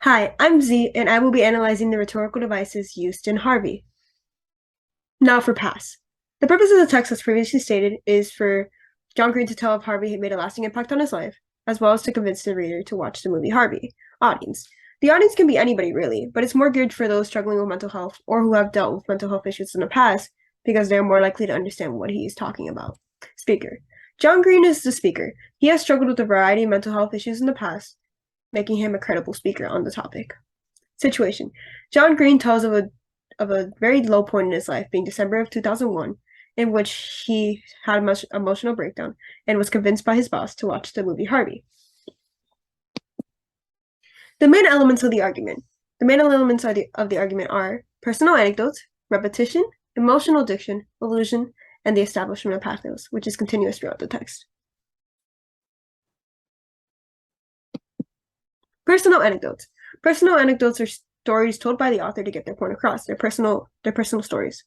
Hi, I'm Z, and I will be analyzing the rhetorical devices used in Harvey. Now for pass. The purpose of the text, as previously stated, is for John Green to tell if Harvey had made a lasting impact on his life, as well as to convince the reader to watch the movie Harvey. Audience. The audience can be anybody, really, but it's more geared for those struggling with mental health or who have dealt with mental health issues in the past, because they're more likely to understand what he is talking about. Speaker. John Green is the speaker. He has struggled with a variety of mental health issues in the past, making him a credible speaker on the topic. Situation. John Green tells of a very low point in his life, being December of 2001, in which he had an emotional breakdown and was convinced by his boss to watch the movie Harvey. The main elements of the argument. The main elements of the argument are personal anecdotes, repetition, emotional diction, allusion, and the establishment of pathos, which is continuous throughout the text. Personal anecdotes. Personal anecdotes are stories told by the author to get their point across. They're personal stories.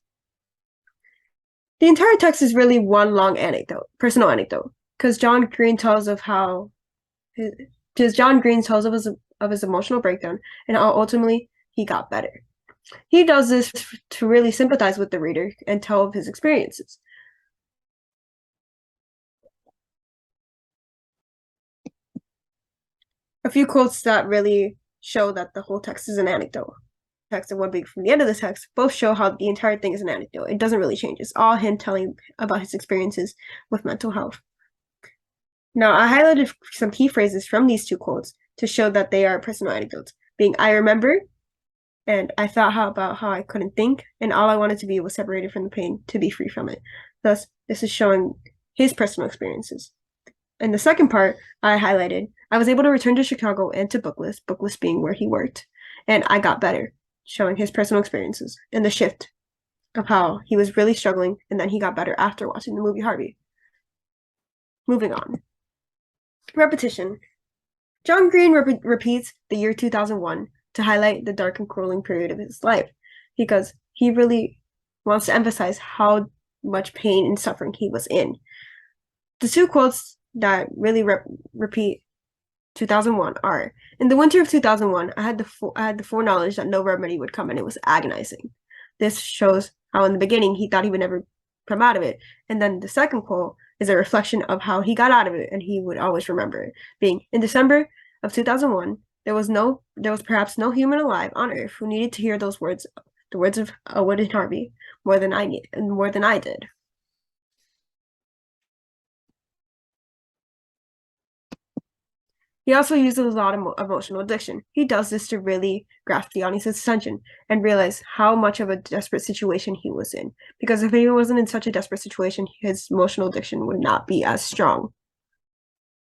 The entire text is really one long personal anecdote, because John Green tells of his emotional breakdown and how ultimately he got better. He does this to really sympathize with the reader and tell of his experiences. A few quotes that really show that the whole text is an anecdote. Text and one big from the end of the text both show how the entire thing is an anecdote. It doesn't really change. It's all him telling about his experiences with mental health. Now, I highlighted some key phrases from these two quotes to show that they are personal anecdotes, being I remember, and I thought about how I couldn't think, and all I wanted to be was separated from the pain, to be free from it. Thus, this is showing his personal experiences. In the second part, I highlighted, I was able to return to Chicago and to Booklist being where he worked, and I got better, showing his personal experiences and the shift of how he was really struggling, and then he got better after watching the movie Harvey. Moving on. Repetition. John Green repeats the year 2001 to highlight the dark and crueling period of his life, because he really wants to emphasize how much pain and suffering he was in. The two quotes that really repeat 2001 are, in the winter of 2001, I had the foreknowledge that no remedy would come, and it was agonizing. This shows how in the beginning he thought he would never come out of it. And then the second quote is a reflection of how he got out of it, and he would always remember it, being in December of 2001, there was perhaps no human alive on earth who needed to hear those words, the words of Elwood and Harvey, more than I did. He also uses a lot of emotional diction. He does this to really grasp the audience's attention and realize how much of a desperate situation he was in. Because if he wasn't in such a desperate situation, his emotional diction would not be as strong.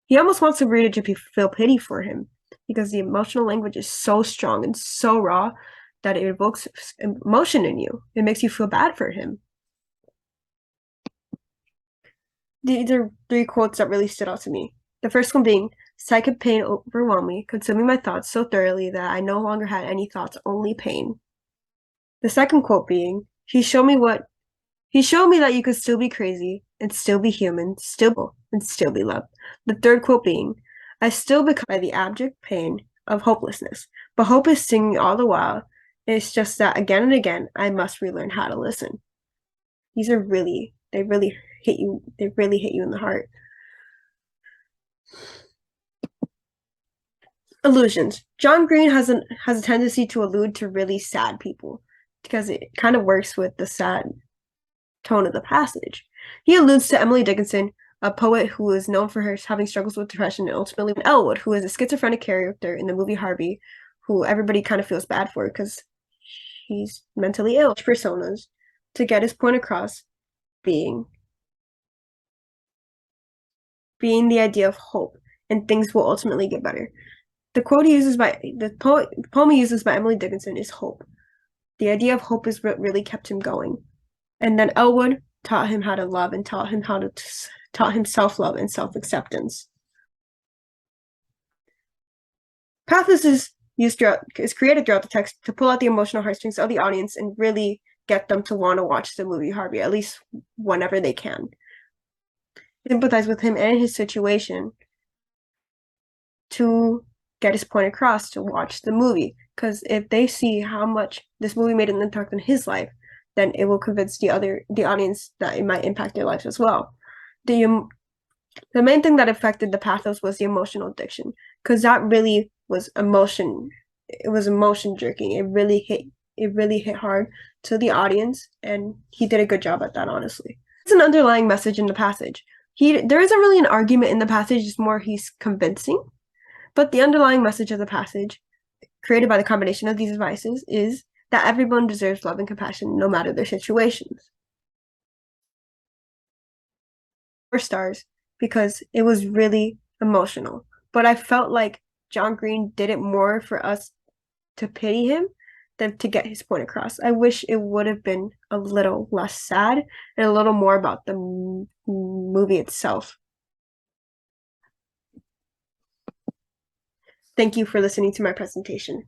He almost wants the reader to feel pity for him, because the emotional language is so strong and so raw that it evokes emotion in you. It makes you feel bad for him. These are three quotes that really stood out to me. The first one being, psychic pain overwhelmed me, consuming my thoughts so thoroughly that I no longer had any thoughts, only pain. The second quote being, he showed me that you could still be crazy and still be human, and still be loved. The third quote being, I still become by the abject pain of hopelessness, but hope is singing all the while. It's just that again and again, I must relearn how to listen. These are they really hit you in the heart. Allusions. John Green has a tendency to allude to really sad people, because it kind of works with the sad tone of the passage. He alludes to Emily Dickinson, a poet who is known for her having struggles with depression, and ultimately Elwood, who is a schizophrenic character in the movie Harvey, who everybody kind of feels bad for because he's mentally ill. Personas to get his point across, being the idea of hope and things will ultimately get better. The quote the poem he uses by Emily Dickinson is hope. The idea of hope is what really kept him going. And then Elwood taught him how to love and taught him self-love and self-acceptance. Pathos is created throughout the text to pull out the emotional heartstrings of the audience and really get them to want to watch the movie Harvey, at least whenever they can. Sympathize with him and his situation to get his point across to watch the movie. Because if they see how much this movie made an impact on his life, then it will convince the audience that it might impact their lives as well. The main thing that affected the pathos was the emotional diction, because that really was emotion. It was emotion jerking. It really hit hard to the audience, and he did a good job at that, honestly. It's an underlying message in the passage. There isn't really an argument in the passage, it's more he's convincing. But the underlying message of the passage, created by the combination of these advices, is that everyone deserves love and compassion no matter their situations. 4 stars because it was really emotional. But I felt like John Green did it more for us to pity him than to get his point across. I wish it would have been a little less sad and a little more about the movie itself. Thank you for listening to my presentation.